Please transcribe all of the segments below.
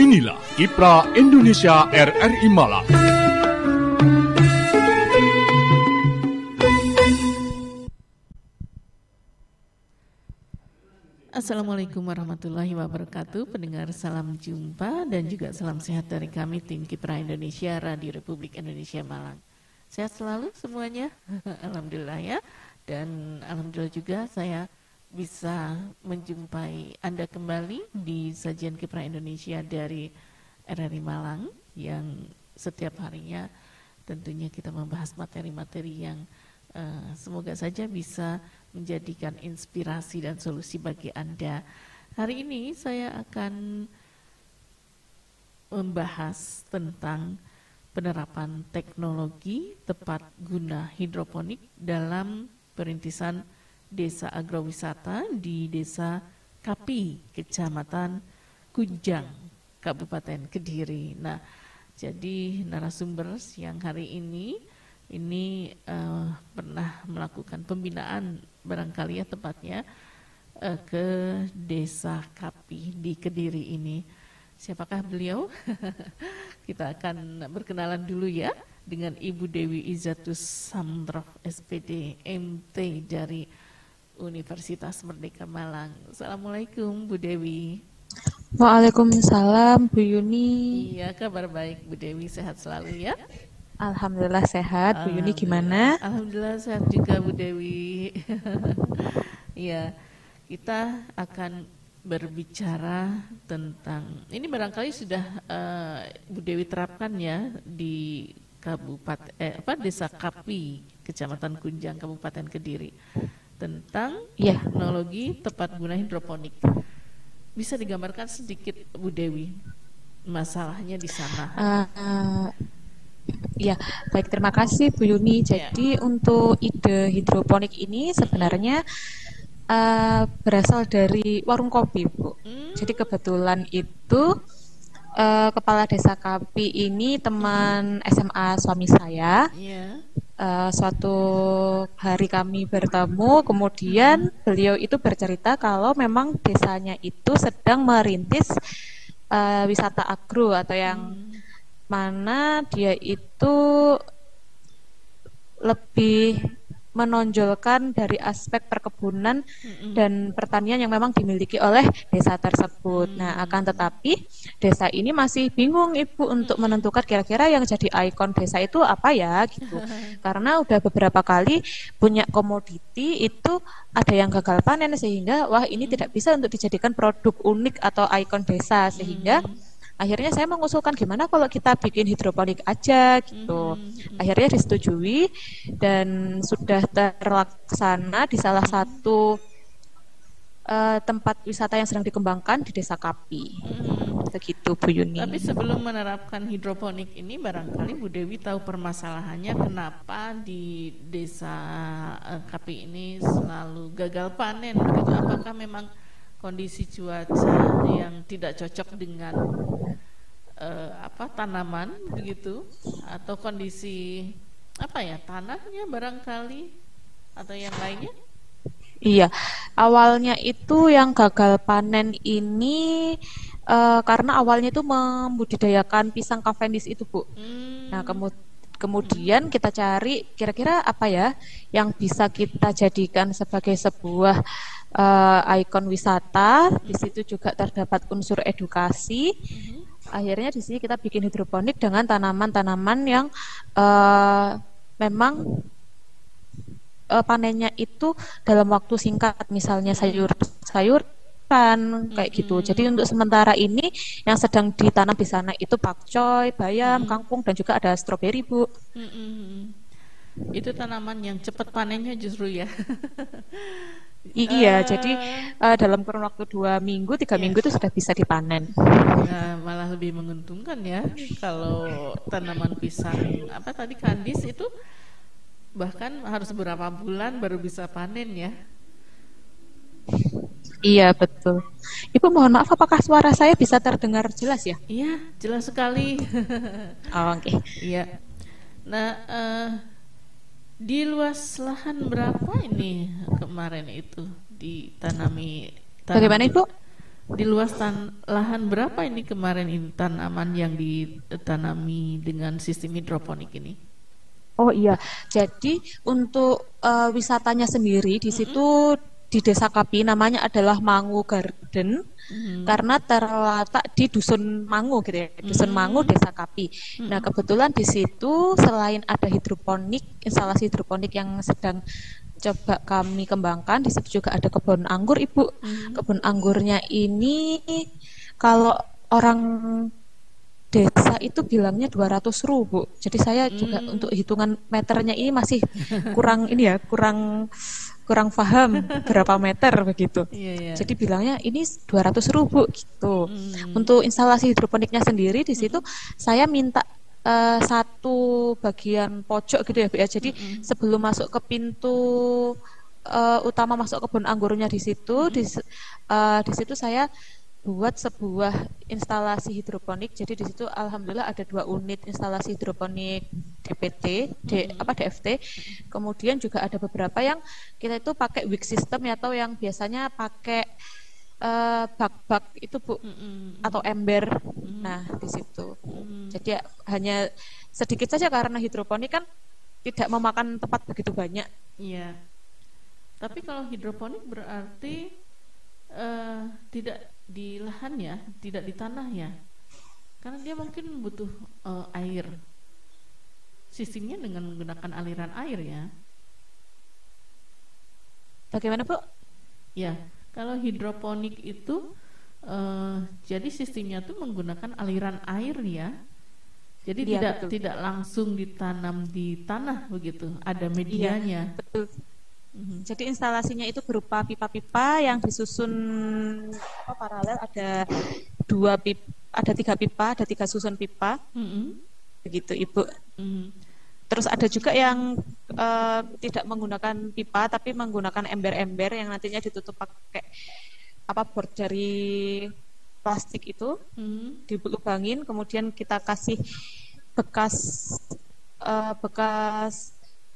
Inilah Kiprah Indonesia RRI Malang. Assalamualaikum warahmatullahi wabarakatuh. Pendengar, salam jumpa dan juga salam sehat dari kami tim Kiprah Indonesia Radio Republik Indonesia Malang. Sehat selalu semuanya. Alhamdulillah ya. Dan alhamdulillah juga saya bisa menjumpai Anda kembali di sajian Kiprah Indonesia dari RRI Malang yang setiap harinya tentunya kita membahas materi-materi yang semoga saja bisa menjadikan inspirasi dan solusi bagi Anda. Hari ini saya akan membahas tentang penerapan teknologi tepat guna hidroponik dalam perintisan desa agrowisata di Desa Kapi, Kecamatan Kunjang, Kabupaten Kediri. Nah, jadi narasumber yang hari ini pernah melakukan pembinaan barangkali ya tepatnya ke Desa Kapi di Kediri ini. Siapakah beliau? Kita akan berkenalan dulu ya dengan Ibu Dewi Izatus Samdroh SPD MT dari Universitas Merdeka Malang. Assalamualaikum Bu Dewi. Waalaikumsalam Bu Yuni. Iya, kabar baik Bu Dewi, sehat selalu ya? Alhamdulillah sehat. Bu Yuni gimana? Alhamdulillah sehat juga Bu Dewi. Ya, kita akan berbicara tentang ini barangkali sudah Bu Dewi terapkan ya di Desa Kapi, Kecamatan Kunjang, Kabupaten Kediri, tentang teknologi tepat guna hidroponik. Bisa digambarkan sedikit Bu Dewi masalahnya di sana? Ya, baik, terima kasih Bu Yuni. Jadi untuk ide hidroponik ini sebenarnya berasal dari warung kopi, Bu. Jadi kebetulan itu Kepala Desa Kapi ini teman SMA suami saya. Suatu hari kami bertemu, kemudian beliau itu bercerita kalau memang desanya itu sedang merintis wisata agro atau yang mana dia itu lebih menonjolkan dari aspek perkebunan dan pertanian yang memang dimiliki oleh desa tersebut. Nah, akan tetapi desa ini masih bingung Ibu untuk menentukan kira-kira yang jadi ikon desa itu apa ya gitu. Karena udah beberapa kali punya komoditi itu ada yang gagal panen sehingga wah ini tidak bisa untuk dijadikan produk unik atau ikon desa, sehingga akhirnya saya mengusulkan gimana kalau kita bikin hidroponik aja gitu. Akhirnya disetujui dan sudah terlaksana di salah satu tempat wisata yang sedang dikembangkan di Desa Kapi. Begitu Bu Yuni. Tapi sebelum menerapkan hidroponik ini barangkali Bu Dewi tahu permasalahannya kenapa di Desa Kapi ini selalu gagal panen begitu. Apakah memang kondisi cuaca yang tidak cocok dengan tanaman begitu, atau kondisi tanahnya barangkali atau yang lainnya? Iya, awalnya itu yang gagal panen ini karena awalnya itu membudidayakan pisang Cavendish itu Bu. Nah kemudian kita cari kira-kira apa ya yang bisa kita jadikan sebagai sebuah ikon wisata. Di situ juga terdapat unsur edukasi. Akhirnya di sini kita bikin hidroponik dengan tanaman-tanaman yang memang panennya itu dalam waktu singkat, misalnya sayur-sayuran kayak gitu. Jadi untuk sementara ini yang sedang ditanam di sana itu pakcoy, bayam, kangkung, dan juga ada stroberi Bu. Itu tanaman yang cepat panennya justru ya. Iya, jadi dalam kurun waktu 2 minggu, 3 minggu itu sudah bisa dipanen. Nah, malah lebih menguntungkan ya kalau tanaman pisang kandis itu bahkan harus berapa bulan baru bisa panen ya. Iya, betul. Ibu mohon maaf, apakah suara saya bisa terdengar jelas ya? Iya, jelas sekali. Oh, oke. Iya. Nah, di luas lahan berapa ini kemarin itu ditanami? Bagaimana Ibu? Di luas lahan berapa ini kemarin ini tanaman yang ditanami dengan sistem hidroponik ini? Oh iya, jadi untuk wisatanya sendiri di situ di Desa Kapi namanya adalah Mangu Garden karena terletak di Dusun Mangu gitu ya, Dusun Mangu Desa Kapi. Nah kebetulan di situ selain ada hidroponik, instalasi hidroponik yang sedang coba kami kembangkan, di situ juga ada kebun anggur, Ibu. Kebun anggurnya ini kalau orang desa itu bilangnya 200.000. Jadi saya juga untuk hitungan meternya ini masih kurang ini ya, kurang paham berapa meter begitu. Jadi bilangnya ini 200.000 gitu. Untuk instalasi hidroponiknya sendiri di situ saya minta satu bagian pojok gitu ya Bu ya. Jadi sebelum masuk ke pintu utama masuk kebun anggurnya di situ, di situ saya buat sebuah instalasi hidroponik. Jadi di situ alhamdulillah ada 2 unit instalasi hidroponik DFT. Kemudian juga ada beberapa yang kita itu pakai wick system ya, atau yang biasanya pakai bak-bak itu Bu, atau ember. Nah di situ. Jadi hanya sedikit saja karena hidroponik kan tidak memakan tempat begitu banyak. Iya. Tapi kalau hidroponik berarti tidak di lahan ya, tidak di tanah ya, karena dia mungkin butuh air. Sistemnya dengan menggunakan aliran air ya. Bagaimana Bu? Ya, kalau hidroponik itu jadi sistemnya tuh menggunakan aliran air ya. Jadi tidak langsung ditanam di tanah begitu, ada medianya. Iya, betul. Jadi instalasinya itu berupa pipa-pipa yang disusun paralel, ada 3 pipa, ada 3 susun pipa. Begitu Ibu. Terus ada juga yang tidak menggunakan pipa tapi menggunakan ember-ember yang nantinya ditutup pakai board dari plastik itu, dilubangin, kemudian kita kasih bekas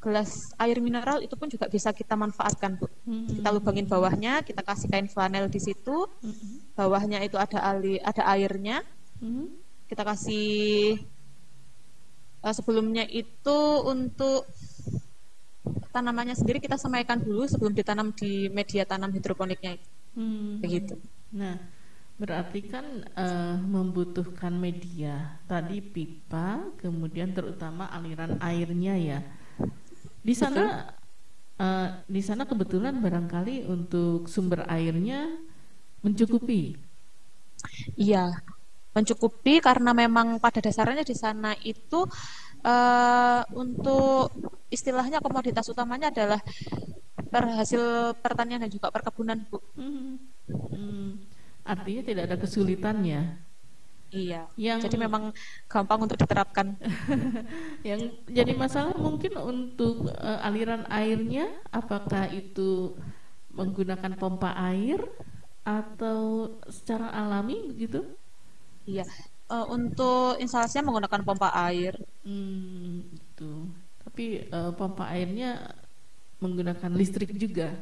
gelas air mineral, itu pun juga bisa kita manfaatkan Bu. Kita lubangin bawahnya, kita kasih kain flanel di situ, bawahnya itu ada airnya, kita kasih sebelumnya itu untuk tanamannya sendiri kita semaikan dulu sebelum ditanam di media tanam hidroponiknya itu. Begitu. Nah, berarti kan membutuhkan media tadi pipa, kemudian terutama aliran airnya ya. Di sana kebetulan barangkali untuk sumber airnya mencukupi. Iya, mencukupi karena memang pada dasarnya di sana itu untuk istilahnya komoditas utamanya adalah hasil pertanian dan juga perkebunan Bu. Artinya tidak ada kesulitannya. Iya. Jadi memang gampang untuk diterapkan. Yang jadi masalah mungkin untuk aliran airnya, apakah itu menggunakan pompa air atau secara alami begitu? Iya. Untuk instalasinya menggunakan pompa air. Gitu. Tapi pompa airnya menggunakan listrik juga.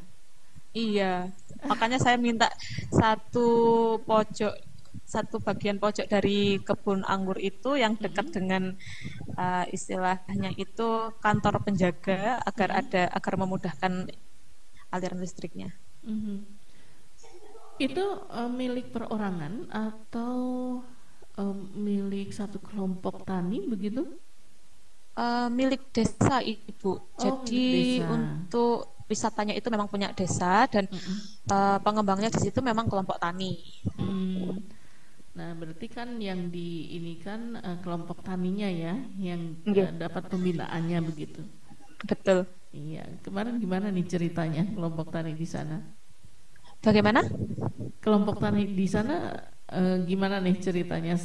Iya. Makanya saya minta satu bagian pojok dari kebun anggur itu yang dekat dengan istilahnya itu kantor penjaga agar memudahkan aliran listriknya. Itu milik perorangan atau milik satu kelompok tani begitu? Milik desa Ibu. Jadi desa. untuk wisatanya itu memang punya desa dan pengembangnya di situ memang kelompok tani. Nah, berarti kan yang ini kan kelompok taninya ya, yang dapat pembinaannya begitu. Betul. Iya, kemarin gimana nih ceritanya kelompok tani di sana? Bagaimana? Kelompok tani di sana gimana nih ceritanya?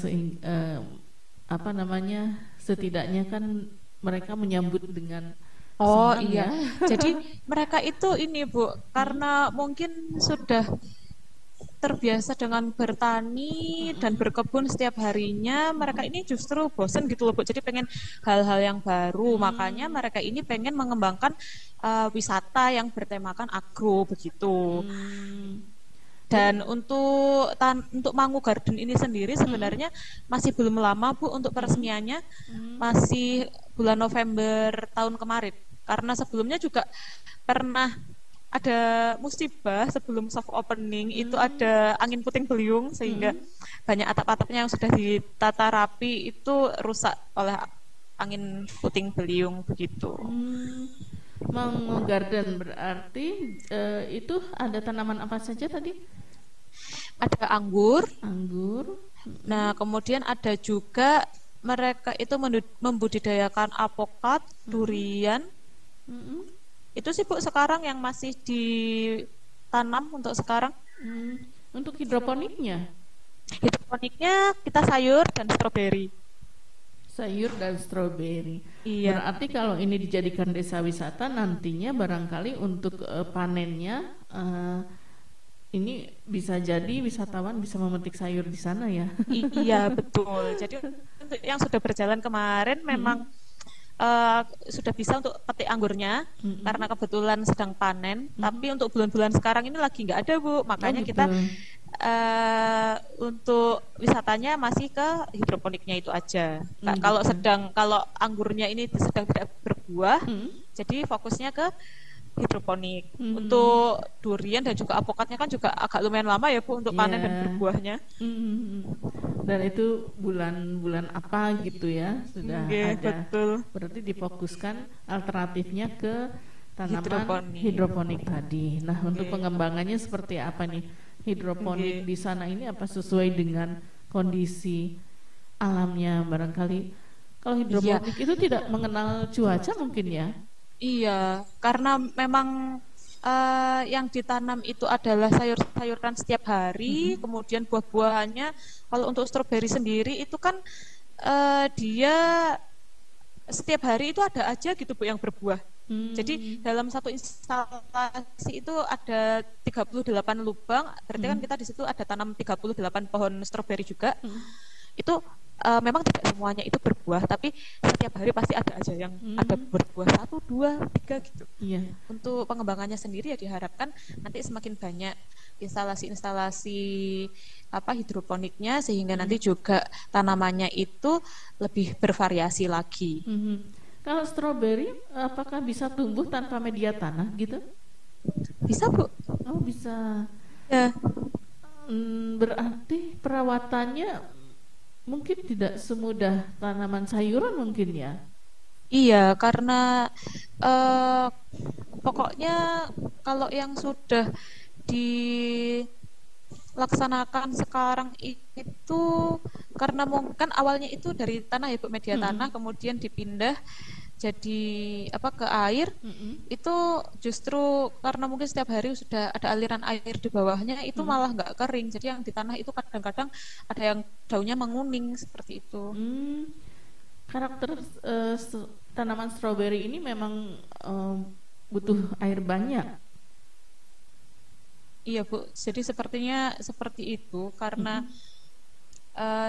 Setidaknya kan mereka menyambut dengan senang, iya. Ya. Jadi mereka itu ini Bu, karena mungkin sudah terbiasa dengan bertani dan berkebun setiap harinya, mereka ini justru bosan gitu loh Bu. Jadi pengen hal-hal yang baru, makanya mereka ini pengen mengembangkan wisata yang bertemakan agro begitu. Dan untuk Mangu Garden ini sendiri sebenarnya masih belum lama Bu untuk peresmiannya, masih bulan November tahun kemarin. Karena sebelumnya juga pernah ada musibah sebelum soft opening, itu ada angin puting beliung sehingga banyak atap-atapnya yang sudah ditata rapi itu rusak oleh angin puting beliung begitu. Mangu Garden berarti itu ada tanaman apa saja tadi? Ada anggur. Nah, kemudian ada juga mereka itu membudidayakan apokat, durian. Itu sih Bu sekarang yang masih ditanam untuk sekarang. Untuk hidroponiknya? Hidroponiknya kita sayur dan stroberi. Sayur dan stroberi. Iya. Berarti kalau ini dijadikan desa wisata nantinya barangkali untuk panennya ini bisa jadi wisatawan bisa memetik sayur di sana ya. Iya betul. Jadi untuk yang sudah berjalan kemarin memang sudah bisa untuk petik anggurnya karena kebetulan sedang panen. Tapi untuk bulan-bulan sekarang ini lagi nggak ada Bu. Makanya kita untuk wisatanya masih ke hidroponiknya itu aja. Kalau anggurnya ini sedang tidak berbuah, jadi fokusnya ke hidroponik. Untuk durian dan juga apokatnya kan juga agak lumayan lama ya Bu untuk panen dan berbuahnya. Dan itu bulan-bulan apa gitu ya sudah ada. Betul. Berarti difokuskan alternatifnya ke tanaman hidroponik tadi. Nah, untuk pengembangannya seperti apa nih? Hidroponik di sana ini apa sesuai dengan kondisi alamnya barangkali? Kalau hidroponik itu tidak mengenal cuaca mungkin ya? Iya, karena memang yang ditanam itu adalah sayur-sayuran setiap hari, kemudian buah-buahannya. Kalau untuk stroberi sendiri itu kan dia setiap hari itu ada aja gitu Bu yang berbuah. Jadi dalam satu instalasi itu ada 38 lubang, berarti kan kita di situ ada tanam 38 pohon stroberi juga. Itu memang tidak semuanya itu berbuah, tapi setiap hari pasti ada aja yang ada berbuah 1, 2, 3 gitu. Iya. Untuk pengembangannya sendiri ya diharapkan nanti semakin banyak instalasi-instalasi hidroponiknya sehingga nanti juga tanamannya itu lebih bervariasi lagi. Kalau stroberi apakah bisa tumbuh tanpa media tanah gitu? Bisa Bu. Oh bisa. Ya. Berarti perawatannya mungkin tidak semudah tanaman sayuran mungkin ya? Iya, karena pokoknya kalau yang sudah dilaksanakan sekarang itu karena mungkin awalnya itu dari tanah ya Bu, media tanah, kemudian dipindah jadi ke air. Itu justru karena mungkin setiap hari sudah ada aliran air di bawahnya, itu malah nggak kering. Jadi yang di tanah itu kadang-kadang ada yang daunnya menguning seperti itu. Karakter tanaman stroberi ini memang butuh air banyak. Iya Bu, jadi sepertinya seperti itu karena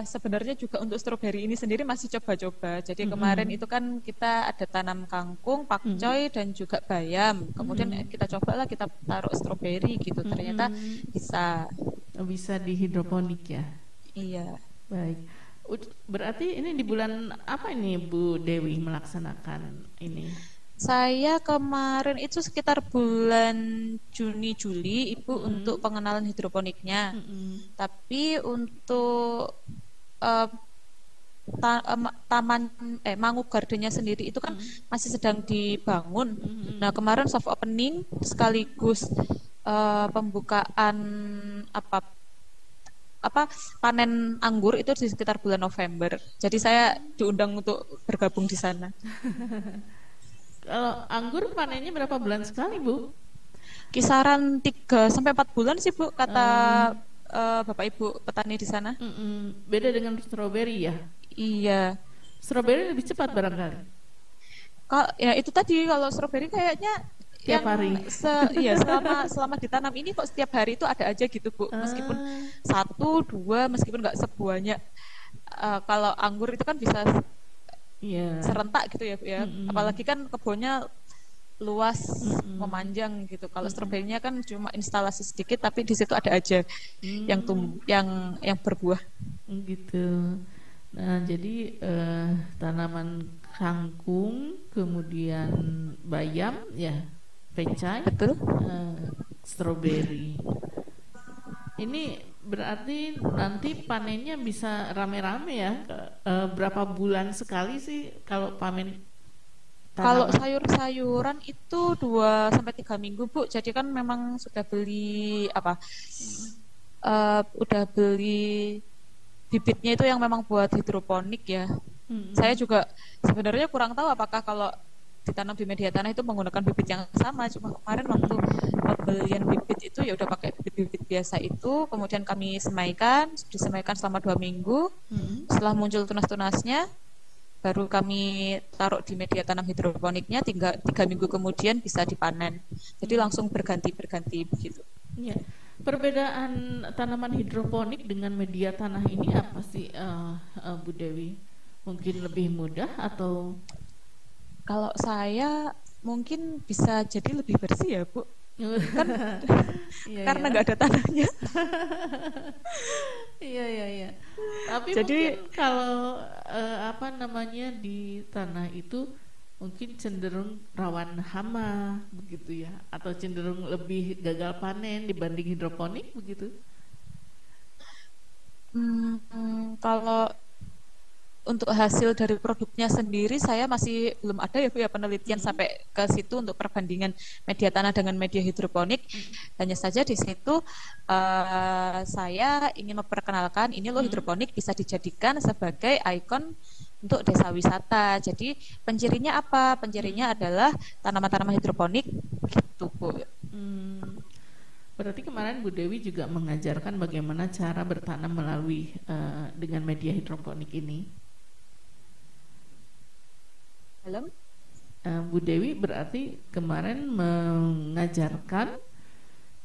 sebenarnya juga untuk stroberi ini sendiri masih coba-coba. Jadi kemarin itu kan kita ada tanam kangkung, pakcoy dan juga bayam. Kemudian kita cobalah kita taruh stroberi gitu. Ternyata bisa di hidroponik ya. Iya. Baik. Berarti ini di bulan apa ini Bu Dewi melaksanakan ini? Saya kemarin itu sekitar bulan Juni-Juli Ibu untuk pengenalan hidroponiknya. Tapi untuk taman Mangu Gardennya sendiri itu kan masih sedang dibangun. Nah, kemarin soft opening sekaligus pembukaan panen anggur itu di sekitar bulan November. Jadi saya diundang untuk bergabung di sana. Kalau anggur panennya berapa bulan sekali Bu? Kisaran 3 sampai 4 bulan sih Bu, kata Bapak Ibu petani di sana. Beda dengan stroberi ya? Iya. Stroberi lebih cepat barangkali. Ya itu tadi, kalau stroberi kayaknya tiap hari. Selama ditanam ini kok setiap hari itu ada aja gitu Bu. Meskipun 1, 2, meskipun nggak sebanyak. Kalau anggur itu kan bisa serentak gitu ya Bu ya. Apalagi kan kebunnya luas memanjang gitu. Kalau stroberinya kan cuma instalasi sedikit, tapi di situ ada aja yang yang berbuah. Gitu. Nah, jadi tanaman kangkung, kemudian bayam, ya, pecai, Betul. stroberi. Ini berarti nanti panennya bisa rame-rame ya? Berapa bulan sekali sih kalau panen Kalau tanaman? sayur-sayuran itu 2 sampai 3 minggu, Bu. Jadi kan memang sudah beli udah beli bibitnya itu yang memang buat hidroponik ya. Saya juga sebenarnya kurang tahu apakah kalau ditanam di media tanah itu menggunakan bibit yang sama. Cuma kemarin waktu pembelian bibit itu ya udah pakai bibit-bibit biasa itu. Kemudian kami disemaikan selama 2 minggu. Setelah muncul tunas-tunasnya, baru kami taruh di media tanam hidroponiknya. 3 minggu kemudian bisa dipanen. Jadi langsung berganti begitu. Ya. Perbedaan tanaman hidroponik dengan media tanah ini apa sih, Bu Dewi? Mungkin lebih mudah atau? Kalau saya mungkin bisa jadi lebih bersih ya, Bu. Kan Iya, karena iya. nggak ada tanahnya. Iya. Tapi Jadi mungkin kalau apa namanya di tanah itu mungkin cenderung rawan hama begitu ya, atau cenderung lebih gagal panen dibanding hidroponik begitu. kalau untuk hasil dari produknya sendiri saya masih belum ada ya Bu ya penelitian sampai ke situ untuk perbandingan media tanah dengan media hidroponik. Hanya saja di situ saya ingin memperkenalkan ini loh hidroponik bisa dijadikan sebagai ikon untuk desa wisata. Jadi pencirinya apa? Pencirinya adalah tanaman-tanaman hidroponik gitu Bu. Berarti kemarin Bu Dewi juga mengajarkan bagaimana cara bertanam melalui dengan media hidroponik ini. Halo? Bu Dewi berarti kemarin mengajarkan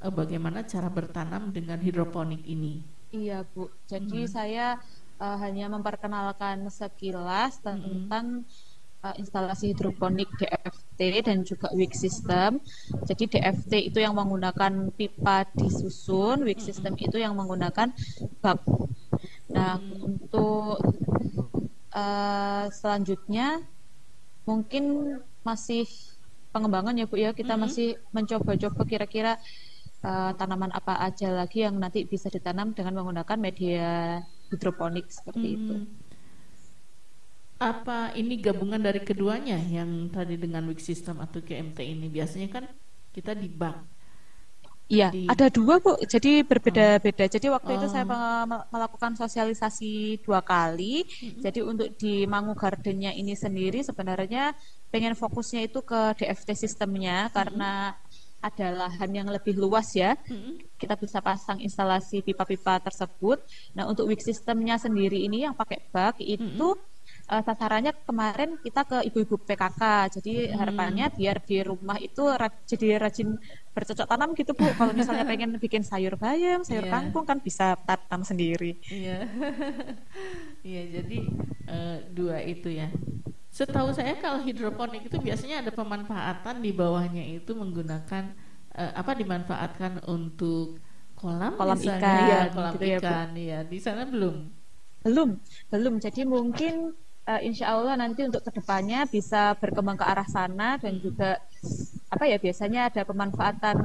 bagaimana cara bertanam dengan hidroponik ini. Iya Bu, jadi saya hanya memperkenalkan sekilas tentang instalasi hidroponik DFT dan juga wick system. Jadi DFT itu yang menggunakan pipa disusun, wick system itu yang menggunakan bak. Nah, untuk selanjutnya mungkin masih pengembangan ya Bu ya, kita masih mencoba-coba kira-kira tanaman apa aja lagi yang nanti bisa ditanam dengan menggunakan media hidroponik seperti itu. Apa ini gabungan dari keduanya yang tadi dengan wick system atau GMT ini? Biasanya kan kita di bak. Iya, ada 2 Bu, jadi berbeda-beda. Jadi waktu itu saya melakukan sosialisasi 2 kali. Jadi untuk di Mangu Gardennya ini sendiri sebenarnya pengen fokusnya itu ke DFT sistemnya karena ada lahan yang lebih luas ya. Kita bisa pasang instalasi pipa-pipa tersebut. Nah untuk wick systemnya sendiri ini yang pakai bak itu sasarannya kemarin kita ke ibu-ibu PKK. Jadi harapannya biar di rumah itu jadi rajin bercocok tanam gitu Bu. Kalau misalnya pengen bikin sayur bayam, sayur kangkung kan bisa tanam sendiri. Iya. Iya, jadi 2 itu ya. Setahu saya kalau hidroponik itu biasanya ada pemanfaatan di bawahnya itu menggunakan dimanfaatkan untuk kolam misalnya. Ikan. Ya, kolam gitu ikan. Ya, Di sana belum. Belum. Jadi mungkin insya Allah nanti untuk kedepannya bisa berkembang ke arah sana dan juga biasanya ada pemanfaatan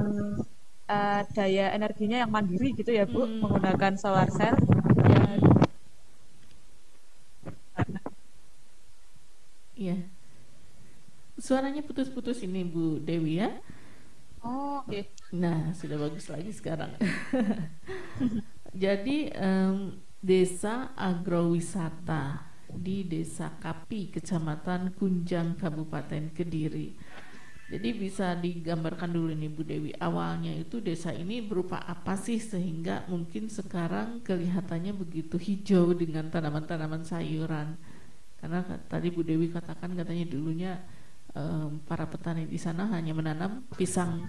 daya energinya yang mandiri gitu ya Bu, menggunakan solar cell. Iya. Suaranya putus-putus ini Bu Dewi ya. Oh, oke. Nah, sudah bagus lagi sekarang. Jadi desa agrowisata di Desa Kapi, Kecamatan Kunjang, Kabupaten Kediri. Jadi bisa digambarkan dulu nih Bu Dewi, awalnya itu desa ini berupa apa sih sehingga mungkin sekarang kelihatannya begitu hijau dengan tanaman-tanaman sayuran. Karena tadi Bu Dewi katakan katanya dulunya para petani di sana hanya menanam pisang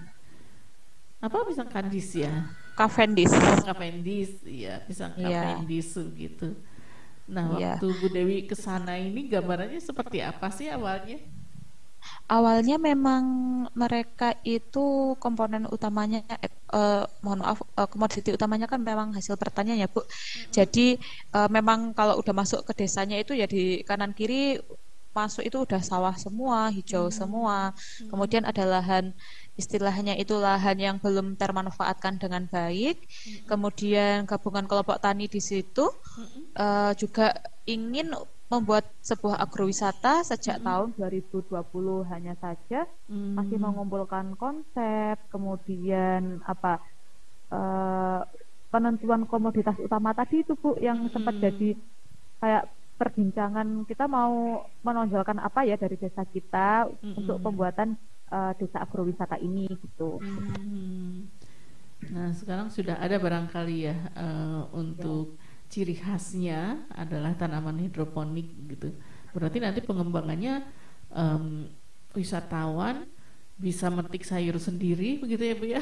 Cavendish ya. Cavendish, iya, pisang Cavendish gitu. Nah, waktu Bu Dewi ke sana ini gambarannya seperti apa sih awalnya? Awalnya memang mereka itu komponen utamanya, mohon maaf, komoditi utamanya kan memang hasil pertanian ya Bu. Jadi memang kalau udah masuk ke desanya itu ya di kanan kiri masuk itu udah sawah semua, hijau semua. Kemudian ada lahan, istilahnya itu lahan yang belum termanfaatkan dengan baik. Kemudian gabungan kelompok tani di situ juga ingin membuat sebuah agrowisata sejak tahun 2020 hanya saja masih mengumpulkan konsep, kemudian apa penentuan komoditas utama tadi itu Bu yang sempat jadi kayak perbincangan, kita mau menonjolkan apa ya dari desa kita untuk pembuatan desa agrowisata ini gitu. Nah, sekarang sudah ada barangkali ya untuk ciri khasnya adalah tanaman hidroponik gitu. Berarti nanti pengembangannya wisatawan bisa metik sayur sendiri begitu ya Bu ya.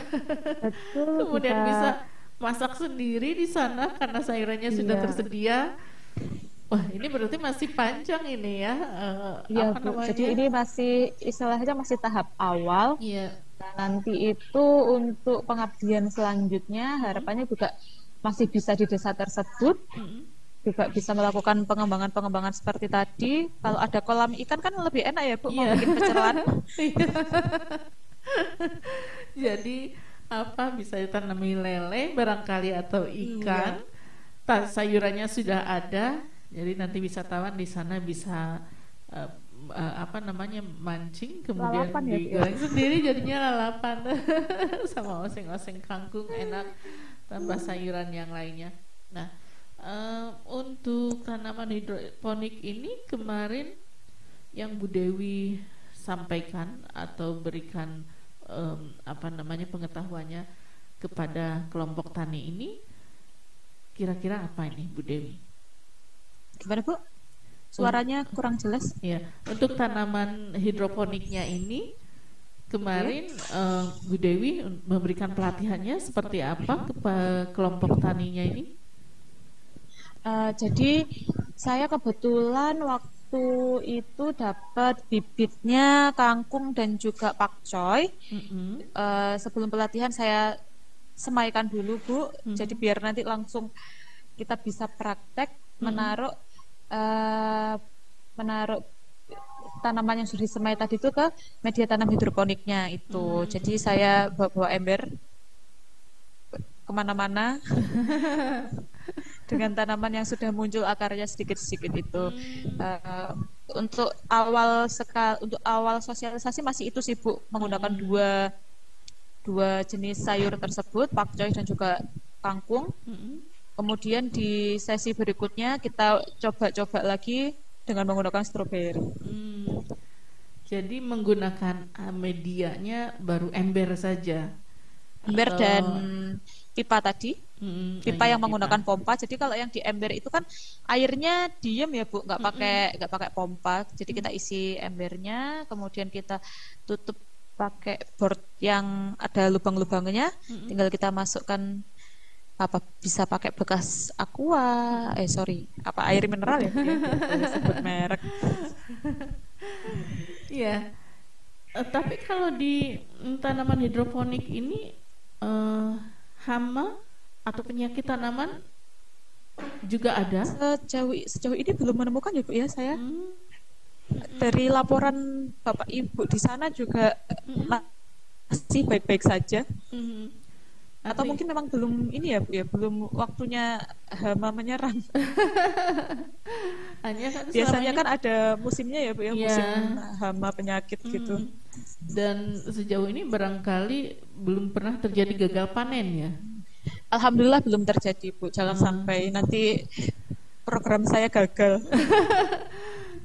Betul. Kemudian bisa masak sendiri di sana karena sayurannya sudah tersedia. Wah, ini berarti masih panjang ini ya. Iya apa Bu, namanya? jadi ini masih istilahnya masih tahap awal. Iya. Nanti itu untuk pengabdian selanjutnya harapannya juga masih bisa di desa tersebut, juga bisa melakukan pengembangan-pengembangan seperti tadi. Kalau ada kolam ikan kan lebih enak ya Bu, mau bikin pecelan. Jadi apa bisa ditanami lele barangkali atau ikan. Sayurannya sudah ada, jadi nanti wisatawan di sana bisa apa namanya mancing, kemudian Lalapan ya, digoreng sendiri jadinya lalapan sama oseng-oseng kangkung enak, tambah sayuran yang lainnya. Nah, untuk tanaman hidroponik ini kemarin yang Bu Dewi sampaikan atau berikan apa namanya pengetahuannya kepada kelompok tani ini, kira-kira apa ini Bu Dewi? Gimana Bu? Suaranya kurang jelas. Ya, untuk tanaman hidroponiknya ini kemarin Bu Dewi memberikan pelatihannya seperti apa kepada kelompok taninya ini? Jadi saya kebetulan waktu itu dapat bibitnya kangkung dan juga pakcoy. Sebelum pelatihan saya semaikan dulu Bu. Jadi biar nanti langsung kita bisa praktek menaruh tanaman yang sudah disemai tadi itu ke media tanam hidroponiknya itu. Jadi saya bawa ember kemana-mana dengan tanaman yang sudah muncul akarnya sedikit-sedikit itu. Untuk awal sosialisasi masih itu sih Bu, menggunakan dua jenis sayur tersebut, pakcoy dan juga kangkung. Kemudian di sesi berikutnya kita coba-coba lagi dengan menggunakan stroberi. Jadi menggunakan medianya baru ember saja. Ember dan pipa tadi. Pipa yang menggunakan pompa. Jadi kalau yang di ember itu kan airnya diem ya Bu, nggak pakai pompa. Jadi kita isi embernya, kemudian kita tutup pakai board yang ada lubang-lubangnya. Tinggal kita masukkan bisa pakai bekas aqua, air mineral ya, sebut merek. Iya. Tapi kalau di tanaman hidroponik ini hama atau penyakit tanaman juga ada? Sejauh ini belum menemukan ya Bu ya saya. Dari laporan Bapak Ibu di sana juga masih baik-baik saja. Atau mungkin memang belum ini ya Bu ya, belum waktunya hama menyerang. Biasanya kan ada musimnya ya Bu ya, musim hama penyakit gitu. Dan sejauh ini barangkali belum pernah terjadi gagal panen ya? Alhamdulillah belum terjadi Bu, jangan sampai nanti program saya gagal.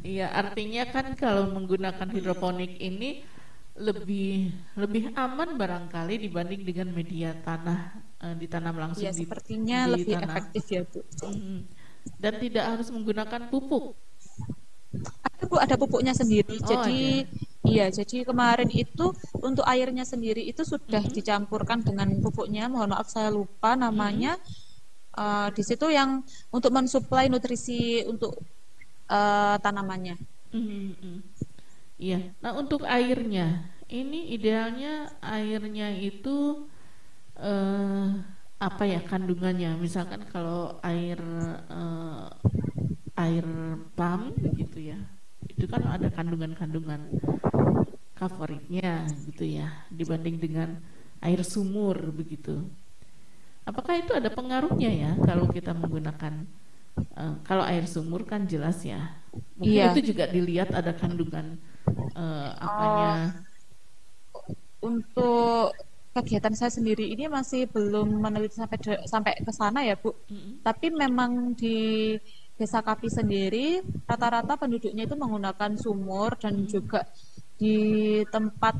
Iya, artinya kan kalau menggunakan hidroponik ini lebih aman barangkali dibanding dengan media tanah ditanam langsung ya, sepertinya di lebih tanah. efektif ya Bu. Dan tidak harus menggunakan pupuk. Ada pupuknya sendiri. Jadi kemarin itu untuk airnya sendiri itu sudah dicampurkan dengan pupuknya. Mohon maaf saya lupa namanya. Di situ yang untuk mensuplai nutrisi untuk tanamannya. Iya. Nah, untuk airnya, ini idealnya airnya itu eh, apa ya kandungannya? Misalkan kalau eh, air pump gitu ya, itu kan ada kandungan-kandungan favoritnya gitu ya, dibanding dengan air sumur begitu. Apakah itu ada pengaruhnya ya kalau kita menggunakan kalau air sumur kan jelas ya. Mungkin Iya. itu juga dilihat ada kandungan Oh, apanya. untuk kegiatan saya sendiri ini masih belum meneliti sampai ke sana ya, Bu. Mm-mm. Tapi memang di Desa Kapi sendiri rata-rata penduduknya itu menggunakan sumur, dan Mm-mm. juga di tempat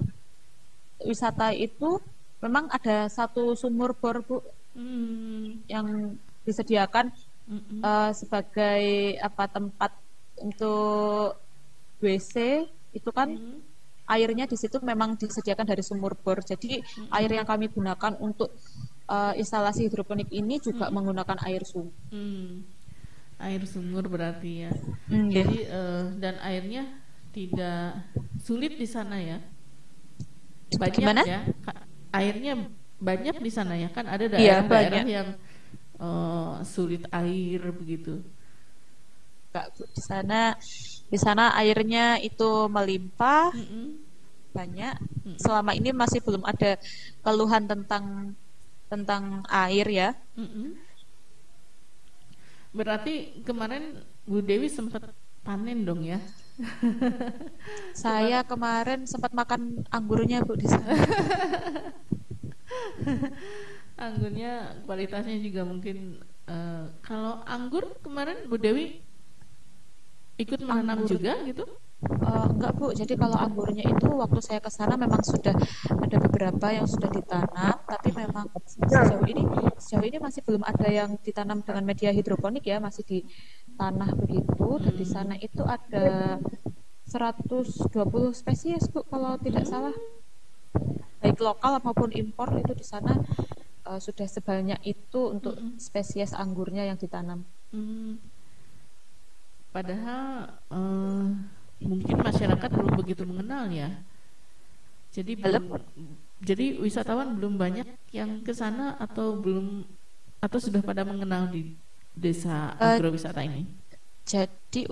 wisata itu memang ada satu sumur bor, Bu, Mm. yang disediakan Mm-mm. sebagai apa, tempat untuk WC. Itu kan Mm-mm. airnya di situ memang disediakan dari sumur bor. Jadi air Mm-mm. yang kami gunakan untuk instalasi hidroponik ini juga Mm-mm. menggunakan air sumur. Mm. Air sumur berarti ya. Nggih. Jadi dan airnya tidak sulit di sana ya. Banyak Gimana? ya. Airnya banyak di sana ya. Kan ada Iya, daerah-daerah banyak. yang sulit air begitu. Kak, Bu. Di sana airnya itu melimpah Mm-mm. banyak. Mm-mm. Selama ini masih belum ada keluhan tentang air ya. Mm-mm. Berarti kemarin Bu Dewi sempat panen dong ya? Saya kemarin sempat makan anggurnya, Bu, di sana. Anggurnya kualitasnya juga mungkin kalau anggur kemarin Bu Dewi ikut menanam Anggur juga gitu? enggak, Bu. Jadi kalau anggurnya itu waktu saya ke sana memang sudah ada beberapa yang sudah ditanam, tapi memang sejauh ini masih belum ada yang ditanam dengan media hidroponik ya, masih di tanah begitu. Dan di sana Hmm. itu ada 120 spesies, Bu, kalau tidak salah. Baik lokal maupun impor, itu di sana sudah sebanyak itu untuk Mm-mm. spesies anggurnya yang ditanam. Hmm. Padahal mungkin masyarakat belum begitu mengenal ya. Jadi Belum. jadi wisatawan belum banyak yang ke sana atau belum atau sudah pada mengenal di desa Eh, agrowisata ini. jadi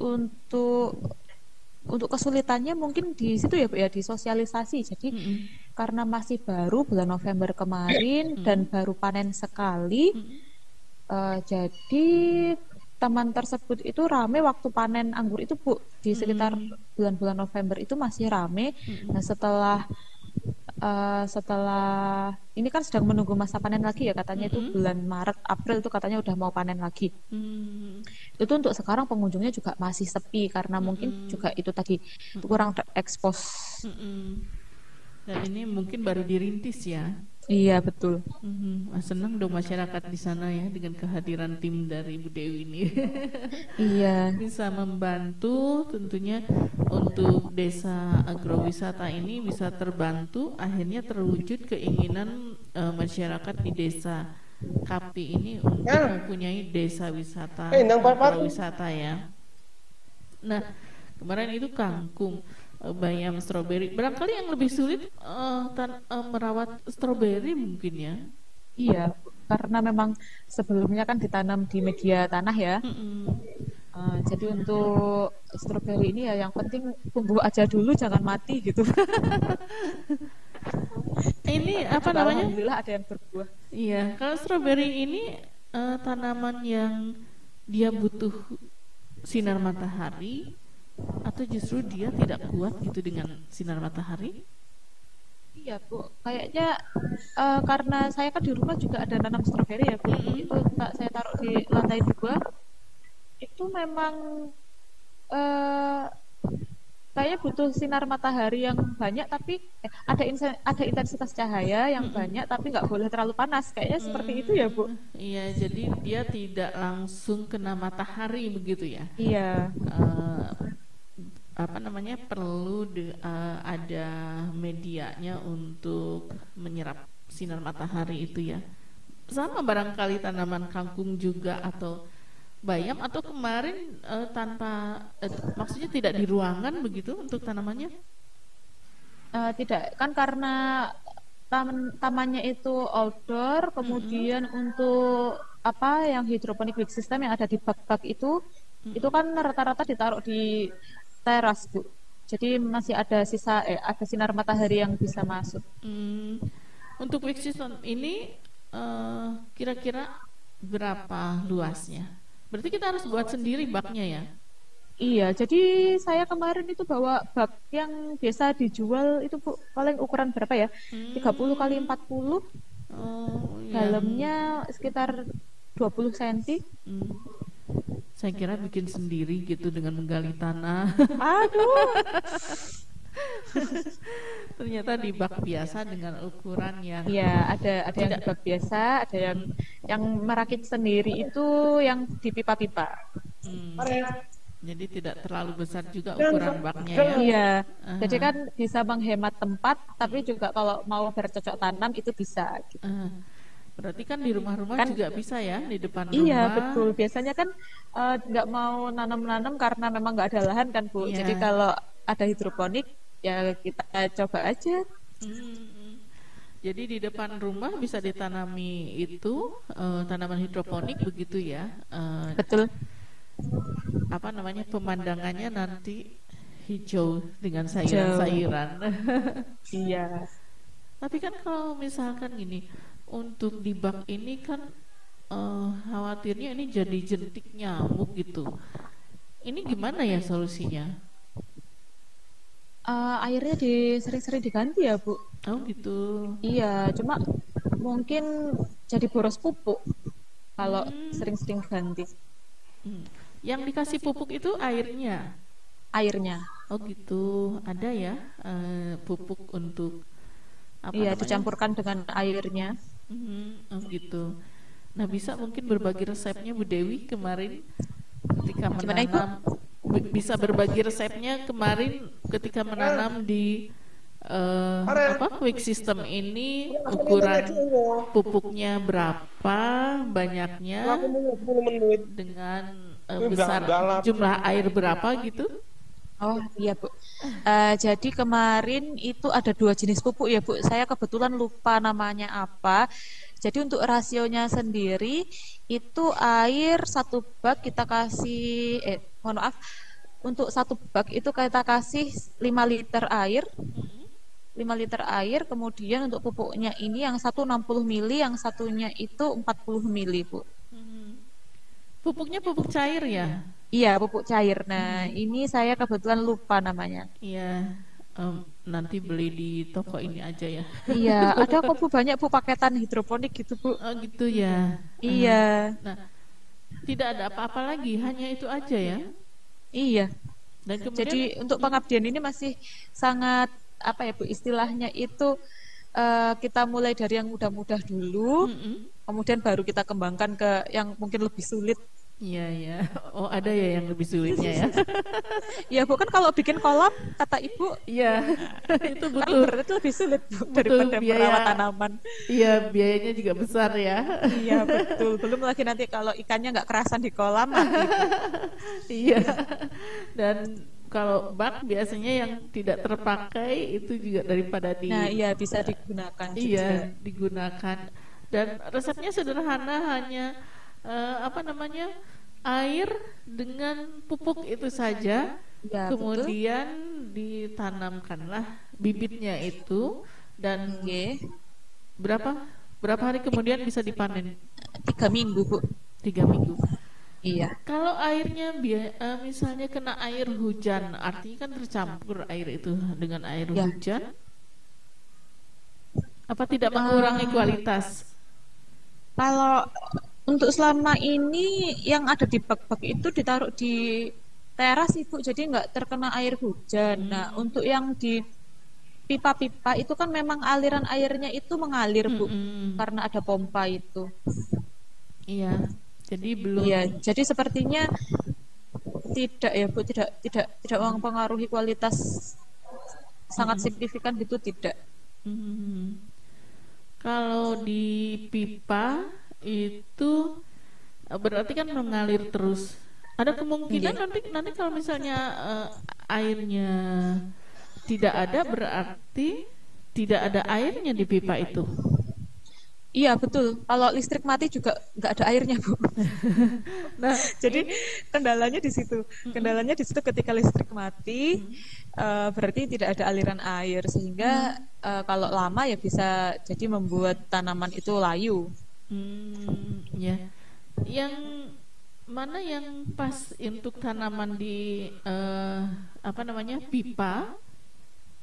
untuk kesulitannya mungkin di situ ya, Bu, ya, di sosialisasi. Jadi Mm-mm. karena masih baru bulan November kemarin dan Mm-mm. baru panen sekali, Mm-mm. jadi taman tersebut itu rame waktu panen anggur itu, Bu. Di sekitar Mm. bulan-bulan November itu masih rame. Mm-mm. Nah, setelah ini kan sedang menunggu masa panen lagi ya, katanya itu Mm-mm. bulan Maret April itu katanya udah mau panen lagi. Mm. Itu untuk sekarang pengunjungnya juga masih sepi karena mungkin Mm-mm. juga itu tadi Mm-mm. kurang terekspos. Mm-mm. Dan ini mungkin baru dirintis ya. Iya, betul. Senang dong masyarakat di sana ya dengan kehadiran tim dari Bu Dewi ini. Iya. Bisa membantu tentunya untuk desa agrowisata ini bisa terbantu, akhirnya terwujud keinginan masyarakat di desa Kapi ini untuk mempunyai desa wisata agrowisata ya. Nah, kemarin itu kangkung, bayam, stroberi. Barangkali yang lebih sulit merawat stroberi mungkin ya. Iya, karena memang sebelumnya kan ditanam di media tanah ya. Mm-mm. Jadi untuk stroberi ini ya yang penting tumbuh aja dulu, jangan mati gitu. Ini Tapi apa juga namanya? alhamdulillah ada yang berbuah. Iya, kalau stroberi ini tanaman yang dia butuh sinar matahari atau justru dia tidak kuat gitu dengan sinar matahari? Iya, Bu. Kayaknya karena saya kan di rumah juga ada nanam stroberi ya, Bu. Mm-mm. Itu saya taruh di lantai 2. Itu memang eh, kayaknya butuh sinar matahari yang banyak, tapi ada intensitas cahaya yang banyak, tapi nggak boleh terlalu panas. Kayaknya seperti itu ya, Bu. Iya, jadi dia tidak langsung kena matahari begitu ya. Iya. Apa namanya, perlu ada medianya untuk menyerap sinar matahari itu ya. Sama barangkali tanaman kangkung juga atau bayam, atau kemarin tanpa maksudnya tidak di ruangan begitu untuk tanamannya. Tidak, kan karena tamannya itu outdoor, kemudian untuk apa yang hidroponik big system yang ada di bak-bak itu kan rata-rata ditaruh di teras, Bu. Jadi masih ada ada sinar matahari yang bisa masuk. Untuk big system ini kira-kira berapa luasnya? Berarti kita harus buat sendiri baknya ya? Iya, jadi saya kemarin itu bawa bak yang biasa dijual itu, Bu, paling ukuran berapa ya? 30 kali 40. Iya. Dalamnya sekitar 20 cm. Saya kira bikin sendiri gitu dengan menggali tanah. Aduh. Ternyata di bak biasa dengan ukuran yang Iya, ada yang di bak biasa, ada yang merakit sendiri itu yang di pipa-pipa. Jadi tidak terlalu besar juga ukuran baknya ya. Iya, jadi kan bisa menghemat tempat, tapi juga kalau mau bercocok tanam itu bisa. Gitu. Berarti kan di rumah-rumah kan, juga bisa ya, di depan rumah. Iya, betul. Biasanya kan nggak mau nanam-nanam karena memang nggak ada lahan kan, Bu. Iya. Jadi kalau ada hidroponik, ya kita coba aja. Jadi di depan rumah bisa ditanami itu tanaman hidroponik begitu ya. Betul. Apa namanya, pemandangannya nanti hijau dengan sayuran-sayuran. Iya. Tapi kan kalau misalkan gini, untuk di bak ini kan khawatirnya ini jadi jentik nyamuk gitu. Ini gimana ya solusinya? Airnya sering-sering diganti ya, Bu. Oh gitu. Iya, cuma mungkin jadi boros pupuk kalau sering-sering ganti. Yang dikasih pupuk itu airnya? Oh gitu, ada ya pupuk untuk apa iya, namanya? dicampurkan dengan airnya. Oh gitu. Nah, bisa mungkin berbagi resepnya Bu Dewi kemarin ketika menanam. Bisa berbagi resepnya kemarin ketika menanam di week system ini, ukuran pupuknya berapa banyaknya dengan besar jumlah air berapa gitu. Oh iya, Bu. Jadi kemarin itu ada 2 jenis pupuk ya, Bu. Saya kebetulan lupa namanya apa. Jadi untuk rasionya sendiri itu air 1 bak kita kasih mohon maaf, untuk 1 bak itu kita kasih 5 liter air. 5 liter air, kemudian untuk pupuknya ini yang satu 60 mili, yang satunya itu 40 mili, Bu. Pupuknya pupuk cair ya? Iya, pupuk cair. Nah, ini saya kebetulan lupa namanya. Iya, nanti beli di toko ini aja ya. Iya, ada kok, Bu, banyak, Bu, paketan hidroponik gitu, Bu. Oh gitu ya. Iya. Nah, tidak ada apa-apa lagi, hanya itu aja ya. Iya. Dan kemudian, jadi untuk pengabdian ini masih sangat apa ya, Bu, istilahnya itu kita mulai dari yang mudah-mudah dulu, kemudian baru kita kembangkan ke yang mungkin lebih sulit. Iya ya. Oh, ada ya yang lebih sulitnya ya. Ya, Bu, kan kalau bikin kolam kata Ibu, iya. Itu kan butuh berarti lebih sulit, Bu, daripada merawat tanaman. Iya, biayanya juga besar ya. Iya, betul. Belum lagi nanti kalau ikannya nggak kerasan di kolam mati. Iya. Dan kalau bak biasanya yang tidak terpakai itu juga daripada Nah, iya bisa digunakan juga. Iya, digunakan. Dan resepnya sederhana, hanya apa namanya, air dengan pupuk itu saja. Ya, kemudian ditanamkanlah bibitnya itu, dan berapa hari kemudian bisa dipanen? 3 minggu, Bu. 3 minggu. Iya. Kalau airnya misalnya kena air hujan, artinya kan tercampur air itu dengan air hujan, apa tidak mengurangi kualitas? Kalau untuk selama ini yang ada di bak-bak itu ditaruh di teras, Ibu, jadi nggak terkena air hujan. Nah, untuk yang di pipa-pipa itu kan memang aliran airnya itu mengalir, Bu, karena ada pompa itu. Iya. Jadi belum. Iya, jadi sepertinya tidak ya, Bu, tidak mempengaruhi kualitas sangat signifikan gitu, tidak. Kalau di pipa itu berarti kan mengalir terus. Ada kemungkinan nanti kalau misalnya airnya tidak ada berarti tidak ada airnya di pipa itu. Iya betul. Kalau listrik mati juga nggak ada airnya, Bu. Nah, Jadi kendalanya di situ. Kendalanya di situ ketika listrik mati, berarti tidak ada aliran air sehingga kalau lama ya bisa jadi membuat tanaman itu layu. ya. Yang mana yang pas untuk tanaman di pipa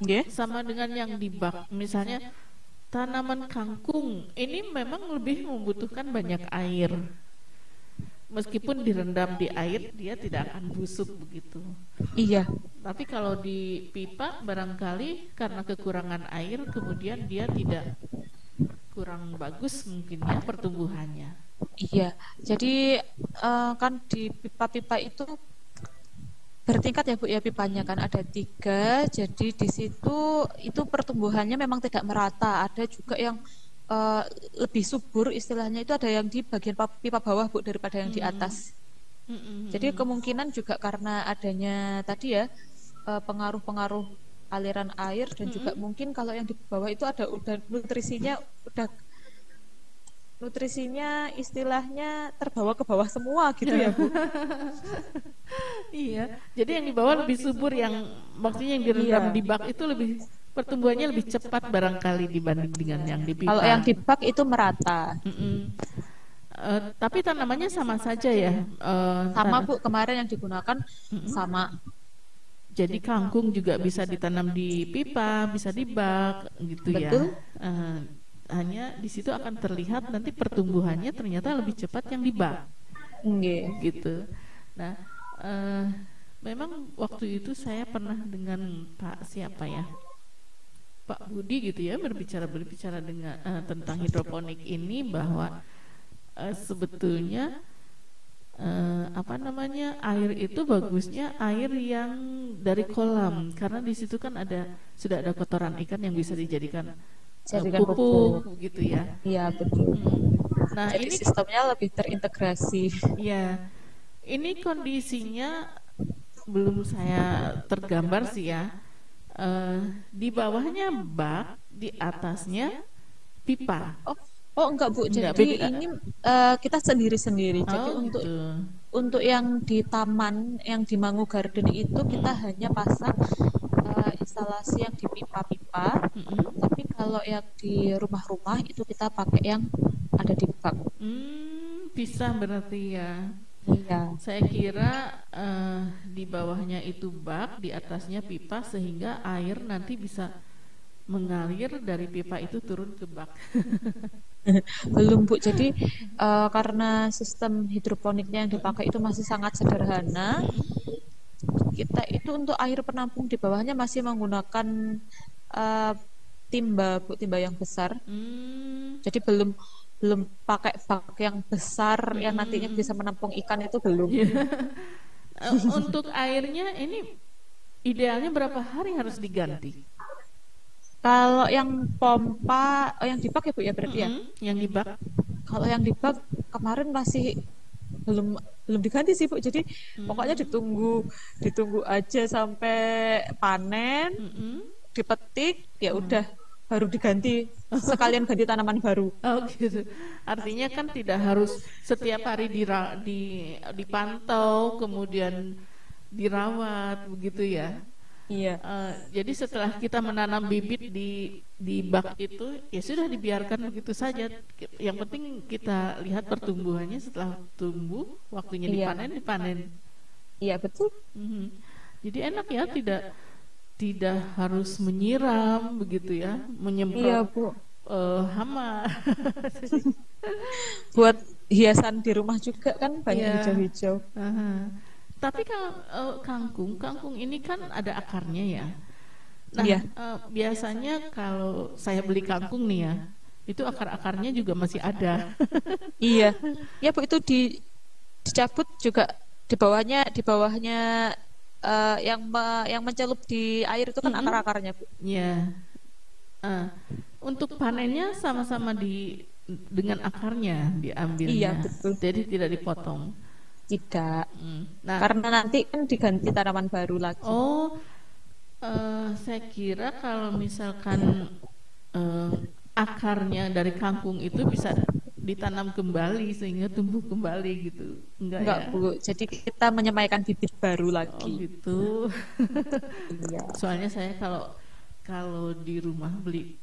Nggih. sama dengan yang di bak. Misalnya tanaman kangkung ini memang lebih membutuhkan banyak air. Meskipun direndam di air, dia tidak akan busuk begitu. Iya. Tapi kalau di pipa barangkali karena kekurangan air, kemudian dia tidak kurang bagus mungkin ya pertumbuhannya. Iya. Jadi kan di pipa-pipa itu bertingkat ya Bu ya, pipanya kan ada 3, jadi di situ itu pertumbuhannya memang tidak merata. Ada juga yang lebih subur istilahnya, itu ada yang di bagian pipa bawah Bu daripada yang di atas. Jadi kemungkinan juga karena adanya tadi ya pengaruh-pengaruh aliran air dan juga mungkin kalau yang di bawah itu ada udah nutrisinya istilahnya terbawa ke bawah semua gitu ya Bu. Iya, jadi yang di bawah lebih subur, yang maksudnya yang direndam di bak itu lebih pertumbuhannya lebih cepat barangkali dibanding dengan yang di pipa. Kalau yang di bak itu merata. Tapi tanamannya sama saja ya. Sama Bu, kemarin yang digunakan sama. Jadi kangkung juga bisa ditanam di pipa, bisa di bak gitu. Betul. Ya. Hanya di situ akan terlihat nanti pertumbuhannya ternyata lebih cepat yang di bak. Gitu. Nah, memang waktu itu saya pernah dengan Pak siapa ya, Pak Budi gitu ya, berbicara dengan tentang hidroponik ini, bahwa sebetulnya air itu bagusnya air yang dari kolam, karena di situ kan sudah ada kotoran ikan yang bisa dijadikan pupuk gitu ya. Iya betul. Nah, jadi ini sistemnya lebih terintegrasi. Ya, ini kondisinya belum saya tergambar sih ya. Di bawahnya bak, di atasnya pipa. Oh enggak Bu, jadi ini kita sendiri-sendiri. Jadi untuk yang di taman, yang di Mangu Garden itu kita hanya pasang instalasi yang di pipa-pipa. Tapi kalau yang di rumah-rumah itu kita pakai yang ada di bak. Bisa berarti ya. Iya. Saya kira di bawahnya itu bak, di atasnya pipa, sehingga air nanti bisa mengalir dari pipa itu turun ke bak. Belum Bu, jadi karena sistem hidroponiknya yang dipakai itu masih sangat sederhana, kita itu untuk air penampung di bawahnya masih menggunakan timba Bu, timba yang besar. Jadi belum pakai bak yang besar yang nantinya bisa menampung ikan, itu belum. Untuk airnya ini idealnya berapa hari harus diganti? Kalau yang pompa, yang di bak ya Bu ya berarti ya? Yang di bak. Kalau yang di bak kemarin masih belum diganti sih Bu. Jadi pokoknya ditunggu aja sampai panen, dipetik, ya udah baru diganti, sekalian ganti tanaman baru. Oh gitu. Artinya kan tidak harus setiap hari dipantau kemudian dirawat begitu ya. Iya. Jadi setelah kita menanam bibit di bak itu, ya sudah dibiarkan begitu saja. Yang penting kita lihat pertumbuhannya, setelah tumbuh waktunya dipanen. Iya betul. Jadi enak ya, tidak harus menyiram begitu ya, menyemprot hama. Buat hiasan di rumah juga kan banyak hijau-hijau. Tapi kangkung ini kan ada akarnya ya. Nah, biasanya kalau saya beli kangkung nih ya, itu akar-akarnya juga masih ada. Iya. Ya Bu, itu dicabut juga di bawahnya yang mencelup di air itu kan akar-akarnya Bu. Iya. Untuk panennya sama-sama dengan akarnya diambilnya. Iya betul. Jadi tidak dipotong. Tidak. Nah, karena nanti kan diganti tanaman baru lagi. Oh, Saya kira kalau misalkan eh, akarnya dari kangkung itu bisa ditanam kembali sehingga tumbuh kembali gitu, enggak Enggak, ya? Bu. Jadi kita menyemaykan bibit baru Oh lagi. gitu. Iya. Soalnya saya kalau kalau di rumah beli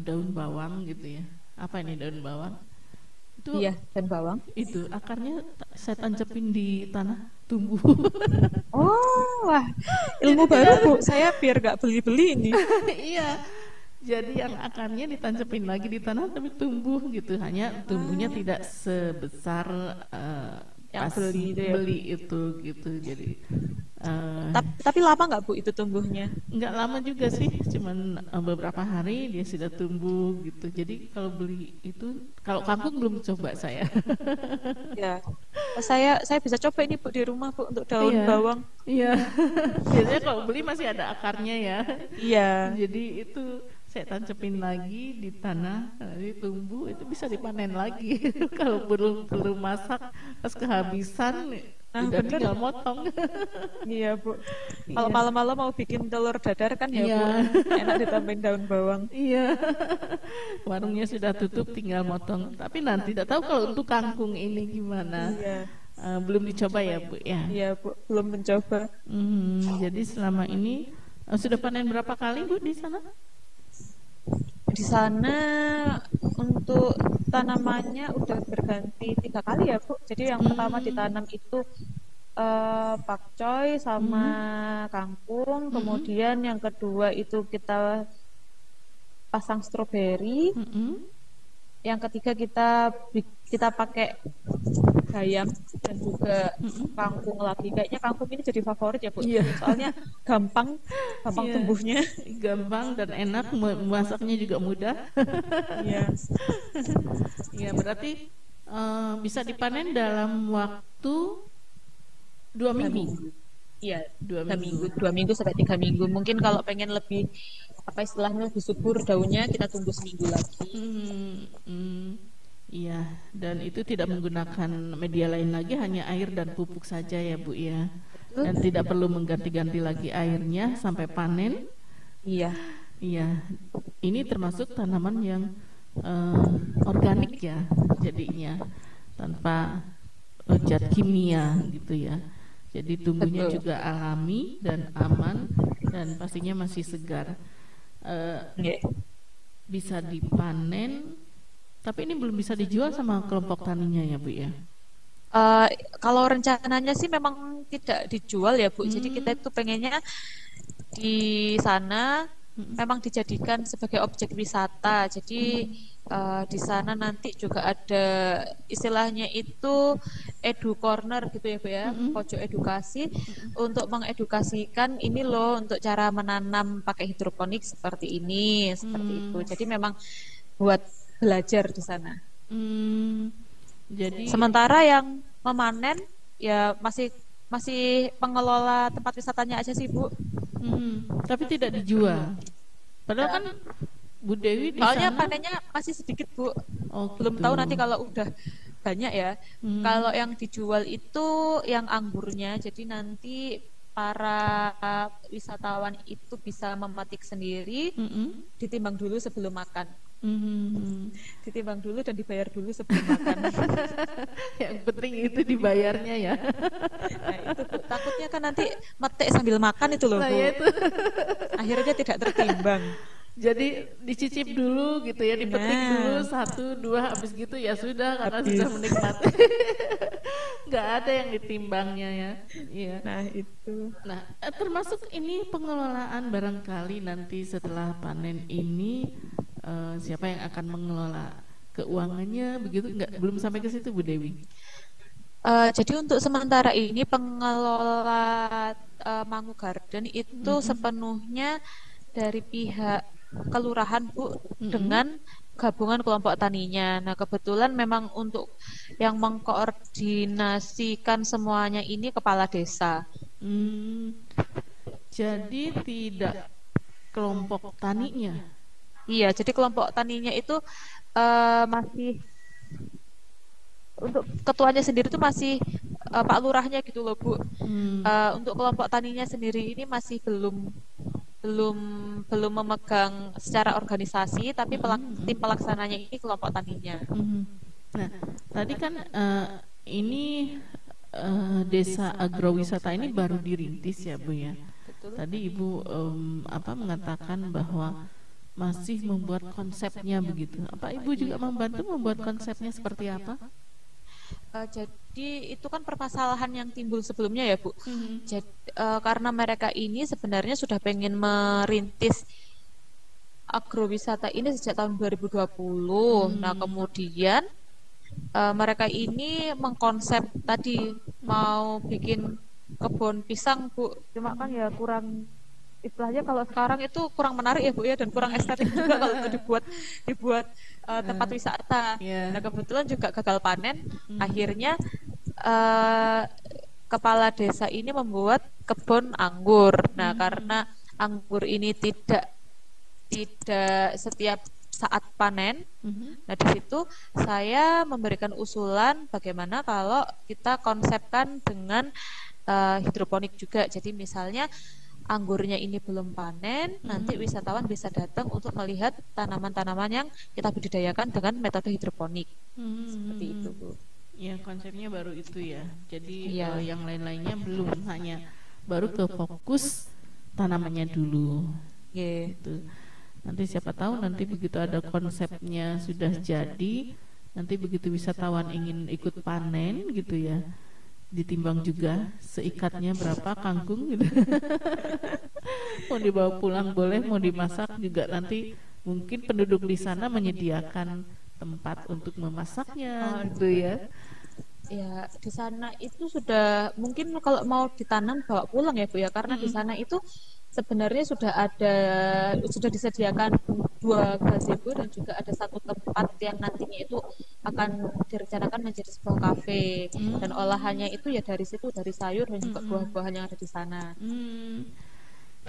daun bawang gitu ya. Apa ini daun bawang? Itu Iya, dan bawang. itu akarnya saya tancepin di tanah tumbuh. Oh, wah, Jadi ilmu baru, tidak Bu. Saya biar nggak beli-beli ini. iya. Jadi yang akarnya ditancepin lagi di tanah tapi tumbuh gitu. Hanya tumbuhnya tidak sebesar Yang pas beli itu ya, Bu. beli itu gitu. Jadi Tapi lama nggak, Bu, itu tumbuhnya? nggak lama juga sih, cuman beberapa hari dia sudah tumbuh gitu. Jadi kalau beli itu, kalau kangkung belum coba saya. Ya. Saya bisa coba ini, Bu, di rumah, Bu, untuk daun Iya, bawang. iya. Biasanya kalau beli masih ada akarnya ya. Iya. Jadi itu saya tancepin lagi di tanah, nanti tumbuh itu bisa dipanen lagi. Kalau belum masak pas kehabisan, Nah, udah bener. tinggal motong. Iya, Bu. Kalau Iya, malam-malam mau bikin telur dadar kan ya, Bu. iya, Enak ditambahin daun bawang. iya. Warungnya sudah tutup, tinggal motong. Tapi nanti tidak tahu kalau untuk kangkung ini gimana. Iya. Belum dicoba ya Bu ya. Iya, Bu. Belum mencoba. Jadi selama ini sudah panen berapa kali Bu di sana? Di sana untuk tanamannya udah berganti 3 kali ya, Bu. Jadi yang pertama ditanam itu pakcoy sama kangkung. Kemudian yang kedua itu kita pasang stroberi. Mm-mm. Yang ketiga kita pakai bayam dan juga kangkung lagi. Kayaknya kangkung ini jadi favorit ya, Bu. Iya. Soalnya gampang Iya. tumbuhnya. Gampang dan enak, masaknya juga mudah. Iya. Ya berarti bisa dipanen dalam waktu 2 minggu. Iya, 2 minggu. 2 minggu sampai 3 minggu. Mungkin kalau pengen lebih apa istilahnya lebih subur daunnya, kita tunggu seminggu lagi. Iya, dan itu tidak menggunakan media lain lagi, hanya air dan pupuk saja ya Bu ya. Dan tidak perlu mengganti-ganti lagi airnya sampai panen. Iya, Iya, ini termasuk tanaman yang organik ya, jadinya tanpa zat kimia gitu ya. Jadi tumbuhnya betul. juga alami dan aman dan pastinya masih segar. Iya. Bisa dipanen, tapi ini belum bisa dijual sama kelompok taninya ya Bu ya. Kalau rencananya sih memang tidak dijual ya, Bu. Jadi kita itu pengennya di sana memang dijadikan sebagai objek wisata. Jadi di sana nanti juga ada istilahnya itu edu corner gitu ya, Bu ya, pojok edukasi untuk mengedukasikan ini loh untuk cara menanam pakai hidroponik seperti ini, seperti itu. Jadi memang buat belajar di sana. Jadi Sementara yang memanen ya masih pengelola tempat wisatanya aja sih, Bu. tapi tidak dijual. Padahal kan Bu Dewi di Soalnya sana. panennya masih sedikit, Bu. Oh, Belum gitu. tahu nanti kalau udah banyak ya. Kalau yang dijual itu yang anggurnya. Jadi nanti para wisatawan itu bisa memetik sendiri, ditimbang dulu sebelum makan. Ditimbang dulu dan dibayar dulu sebelum makan. Yang penting itu dibayarnya ya. Nah, itu Bu. Takutnya kan nanti metik sambil makan itu loh, Nah, Bu. ya itu. Akhirnya tidak tertimbang. Jadi dicicip dulu gitu ya, dipetik Nah. dulu 1, 2, habis gitu ya sudah karena Habis. sudah menikmati. Nggak ada yang ditimbangnya ya. Iya. Nah, itu. Nah, termasuk ini pengelolaan barangkali nanti setelah panen ini siapa yang akan mengelola keuangannya begitu, nggak, belum sampai ke situ Bu Dewi. Jadi untuk sementara ini pengelola Mangu Garden itu sepenuhnya dari pihak kelurahan, Bu, dengan gabungan kelompok taninya. Nah, kebetulan memang untuk yang mengkoordinasikan semuanya ini kepala desa. Jadi tidak kelompok taninya. Iya, jadi kelompok taninya itu masih untuk ketuanya sendiri itu masih Pak Lurahnya gitu loh, Bu. Untuk kelompok taninya sendiri ini masih belum belum belum memegang secara organisasi, tapi tim pelaksananya ini kelompok taninya. Nah, tadi kan ini desa agrowisata ini baru dirintis ya Bu ya. Betul. Tadi Ibu mengatakan bahwa masih membuat konsepnya begitu. Apa Ibu juga membantu membuat konsepnya seperti apa? Jadi itu kan permasalahan yang timbul sebelumnya ya Bu. Jadi karena mereka ini sebenarnya sudah pengen merintis agrowisata ini sejak tahun 2020. Nah kemudian mereka ini mengkonsep tadi mau bikin kebun pisang Bu. Cuma kan ya kurang, istilahnya kalau sekarang itu kurang menarik ya Bu ya, dan kurang estetik juga kalau itu dibuat tempat wisata. Nah kebetulan juga gagal panen. Akhirnya kepala desa ini membuat kebun anggur. Nah karena anggur ini tidak setiap saat panen. Nah di situ saya memberikan usulan bagaimana kalau kita konsepkan dengan hidroponik juga. Jadi misalnya anggurnya ini belum panen, nanti wisatawan bisa datang untuk melihat tanaman-tanaman yang kita budidayakan dengan metode hidroponik. Seperti itu Bu. Ya konsepnya baru itu ya. Jadi yang lain-lainnya belum, hanya baru ke fokus tanamannya dulu. Gitu. Nanti siapa tahu nanti begitu ada konsepnya sudah jadi, nanti begitu wisatawan ingin ikut panen gitu ya, ditimbang juga seikatnya berapa kangkung gitu. Mau dibawa pulang boleh, mau dimasak juga nanti mungkin penduduk di sana menyediakan tempat untuk memasaknya gitu ya. Ya di sana itu sudah mungkin kalau mau ditanam bawa pulang ya Bu ya, karena di sana itu sebenarnya sudah disediakan 2 gazebo dan juga ada 1 tempat yang nantinya itu akan direncanakan menjadi sebuah kafe. Dan olahannya itu ya dari situ, dari sayur dan juga buah-buahan yang ada di sana.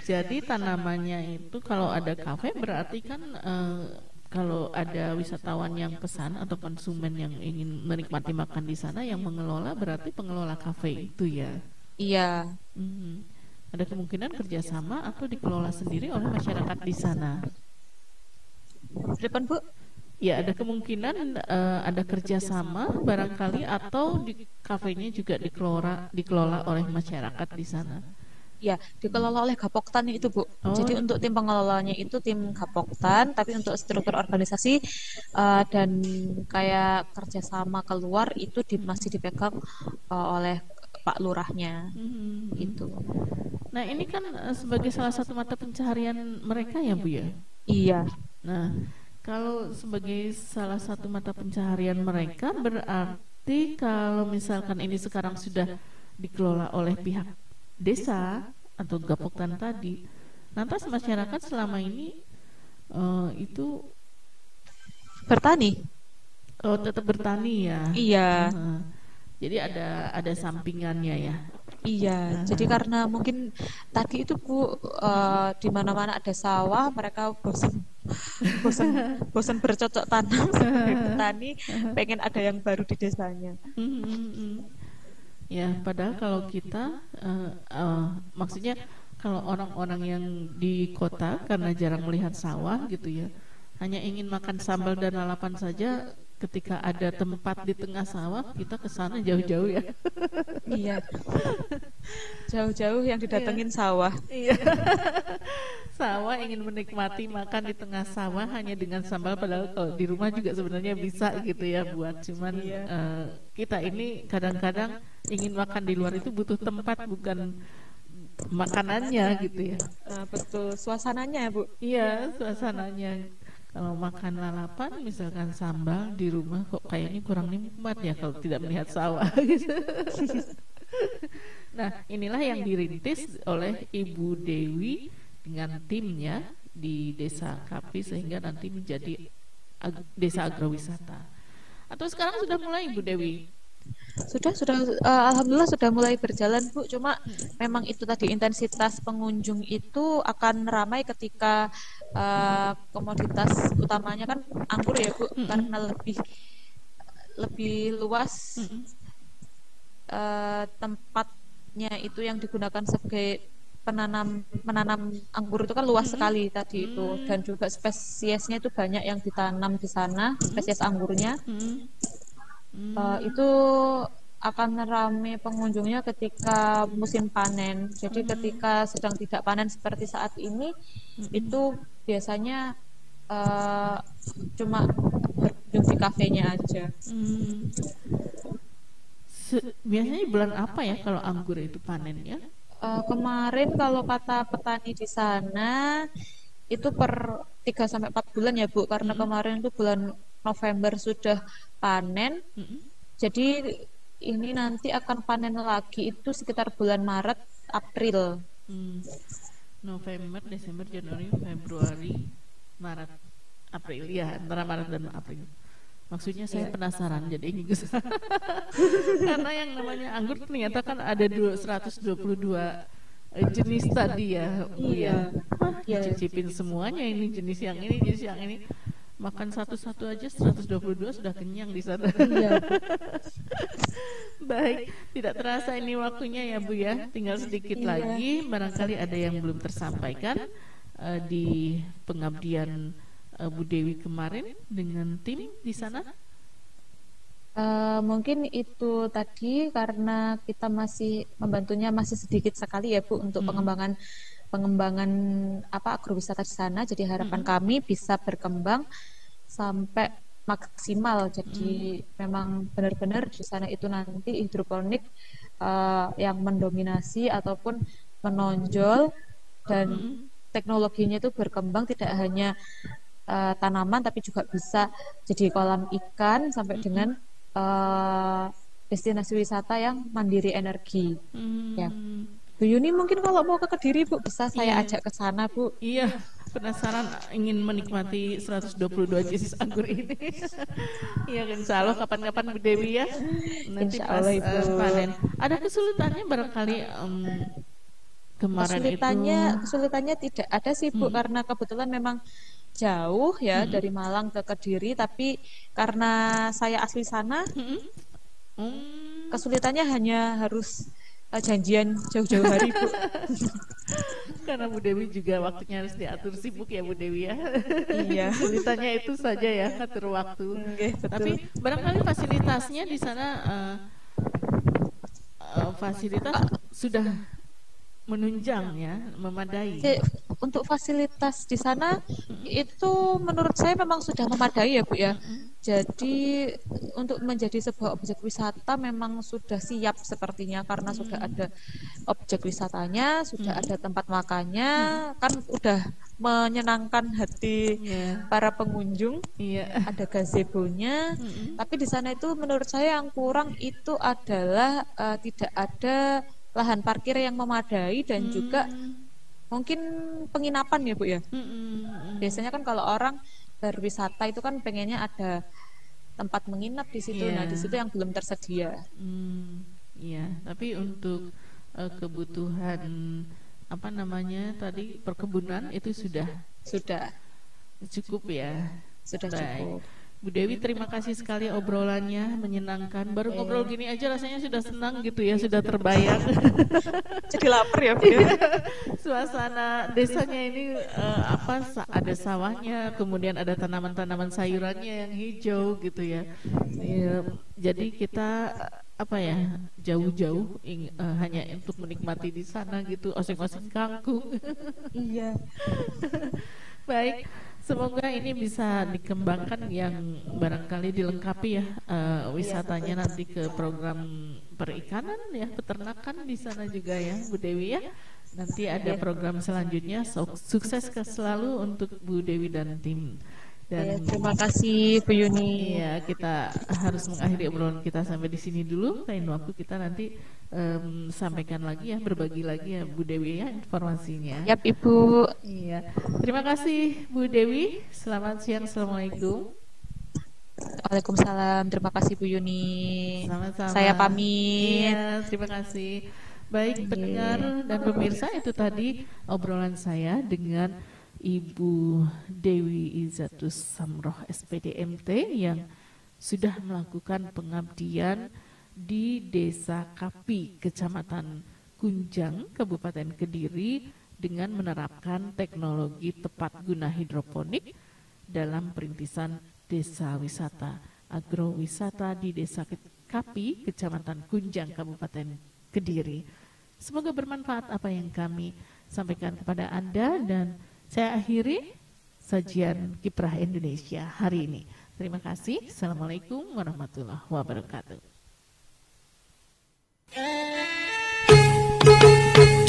Jadi tanamannya itu kalau ada kafe berarti kan kalau ada wisatawan yang pesan atau konsumen yang ingin menikmati makan di sana, yang mengelola berarti pengelola kafe itu ya. Iya. Ada kemungkinan kerjasama atau dikelola sendiri oleh masyarakat di sana. Depan Bu? Ya ada kemungkinan ada kerjasama barangkali, atau di kafenya juga dikelola oleh masyarakat di sana. Ya, dikelola oleh Gapoktan itu Bu. Jadi untuk tim pengelolanya itu tim Gapoktan, tapi untuk struktur organisasi dan kayak kerjasama keluar itu masih dipegang oleh Pak Lurahnya. Itu. Nah ini kan sebagai salah satu mata pencaharian mereka ya Bu ya? Iya. Nah kalau sebagai salah satu mata pencaharian mereka, berarti kalau misalkan ini sekarang sudah dikelola oleh pihak desa atau Gapoktan tadi, lantas masyarakat selama ini itu bertani? Tetap bertani ya? Iya. Jadi ada sampingannya ya? Iya, jadi karena mungkin tadi itu Bu di mana-mana ada sawah, mereka bosan bercocok tanam sebagai petani, pengen ada yang baru di desanya. Ya, padahal kalau kita maksudnya kalau orang-orang yang di kota karena jarang melihat sawah gitu ya, hanya ingin makan sambal dan lalapan saja. Ketika ada tempat di tengah sawah, kita ke sana jauh-jauh ya. Iya. Jauh-jauh yang didatengin sawah. Iya. Sawah ingin menikmati makan di tengah sawah hanya dengan sambal, padahal kalau di rumah juga sebenarnya bisa gitu ya buat. Cuman kita ini kadang-kadang ingin makan di luar itu butuh tempat, bukan makanannya gitu ya. Betul, suasananya Bu. Iya, suasananya. Kalau makan lalapan misalkan sambal di rumah kok kayaknya kurang nikmat ya kalau tidak melihat sawah gitu. Nah inilah yang dirintis oleh Ibu Dewi dengan timnya di Desa Kapi sehingga nanti menjadi desa agrowisata. Atau sekarang sudah mulai Ibu Dewi? Sudah alhamdulillah sudah mulai berjalan Bu. Cuma memang itu tadi, intensitas pengunjung itu akan ramai ketika komoditas utamanya kan anggur ya Bu, karena lebih luas tempatnya itu yang digunakan sebagai menanam anggur itu kan luas sekali tadi itu, dan juga spesiesnya itu banyak yang ditanam di sana, spesies anggurnya. Itu akan ramai pengunjungnya ketika musim panen. Jadi ketika sedang tidak panen seperti saat ini, itu biasanya cuma berkunjung di kafenya aja. Biasanya bulan apa ya kalau anggur itu panen ya? Kemarin kalau kata petani di sana itu per 3 sampai 4 bulan ya Bu, karena kemarin itu bulan November sudah panen. Jadi ini nanti akan panen lagi itu sekitar bulan Maret, April. November, Desember, Januari, Februari, Maret, April ya, antara Maret dan April. Maksudnya saya penasaran jadi ini Gus. Karena yang namanya anggur ternyata kan ada 122 jenis tadi ya. Iya. Cicipin semuanya, ini jenis yang ini, jenis yang ini. Makan satu-satu aja 122 sudah kenyang di sana. Iya. Baik, tidak terasa ini waktunya ya Bu ya. Tinggal sedikit lagi, barangkali ada yang belum tersampaikan di pengabdian Bu Dewi kemarin dengan tim di sana. Mungkin itu tadi karena kita masih membantunya masih sedikit sekali ya Bu untuk pengembangan agrowisata di sana. Jadi harapan kami bisa berkembang sampai maksimal. Jadi memang benar-benar di sana itu nanti hidroponik yang mendominasi ataupun menonjol, dan teknologinya itu berkembang tidak hanya tanaman tapi juga bisa jadi kolam ikan sampai dengan destinasi wisata yang mandiri energi. Ya. Bu Yuni mungkin kalau mau ke Kediri Bu bisa saya ajak ke sana Bu. Iya, penasaran ingin menikmati 122 jenis anggur ini. Iya kan, insya Allah kapan-kapan Bu Dewi ya. Nanti Insya pas Allah, Ibu. panen. Ada kesulitannya barangkali kemarin kesulitannya tidak ada sih Bu, karena kebetulan memang jauh ya dari Malang ke Kediri, tapi karena saya asli sana, kesulitannya hanya harus janjian jauh-jauh hari Bu. Karena Bu Dewi juga waktunya harus diatur, sibuk ya Bu Dewi ya. Iya. Kesulitannya itu saja ya, atur waktu. Betul. Tapi barangkali fasilitasnya di sana fasilitas sudah menunjang ya, memadai. Untuk fasilitas di sana itu menurut saya memang sudah memadai ya Bu ya. Jadi untuk menjadi sebuah objek wisata memang sudah siap sepertinya, karena sudah ada objek wisatanya, sudah ada tempat makannya, kan udah menyenangkan hati para pengunjung. Ada gazebonya. Tapi di sana itu menurut saya yang kurang itu adalah tidak ada lahan parkir yang memadai, dan juga mungkin penginapan ya Bu ya. Biasanya kan kalau orang berwisata itu kan pengennya ada tempat menginap di situ. Nah, di situ yang belum tersedia. Iya, tapi untuk kebutuhan tadi perkebunan itu sudah cukup ya. Sudah Baik. cukup. Bu Dewi, terima kasih sekali obrolannya, menyenangkan. Baru ngobrol gini aja rasanya sudah senang gitu ya, sudah terbayang. Jadi lapar ya Bu ya. Suasana desanya ini ada sawahnya, kemudian ada tanaman-tanaman sayurannya yang hijau gitu ya. Jadi kita jauh-jauh hanya untuk menikmati di sana gitu, oseng-oseng kangkung. Iya. Baik, semoga ini bisa dikembangkan, yang barangkali dilengkapi ya wisatanya nanti ke program perikanan ya, peternakan di sana juga ya Bu Dewi ya. Nanti ada program selanjutnya. Sukses selalu untuk Bu Dewi dan tim. Dan terima kasih Bu Yuni. Iya, kita harus mengakhiri obrolan kita sampai di sini dulu. Lain waktu kita nanti sampaikan lagi ya, berbagi lagi ya Bu Dewi ya informasinya. Yap Ibu. Iya. Terima kasih Bu Dewi. Selamat siang. Assalamualaikum. Waalaikumsalam. Terima kasih Bu Yuni. Sama-sama. Saya pamit. Iya, terima kasih. Baik pendengar dan pemirsa, itu tadi obrolan saya dengan Ibu Dewi Izatus Samroh SPDMT yang sudah melakukan pengabdian di Desa Kapi, Kecamatan Kunjang, Kabupaten Kediri dengan menerapkan teknologi tepat guna hidroponik dalam perintisan desa wisata agrowisata di Desa Kapi, Kecamatan Kunjang, Kabupaten Kediri. Semoga bermanfaat apa yang kami sampaikan kepada Anda, dan saya akhiri sajian Kiprah Indonesia hari ini. Terima kasih. Assalamualaikum warahmatullahi wabarakatuh.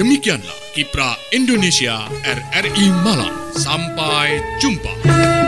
Demikianlah Kiprah Indonesia RRI Malang. Sampai jumpa.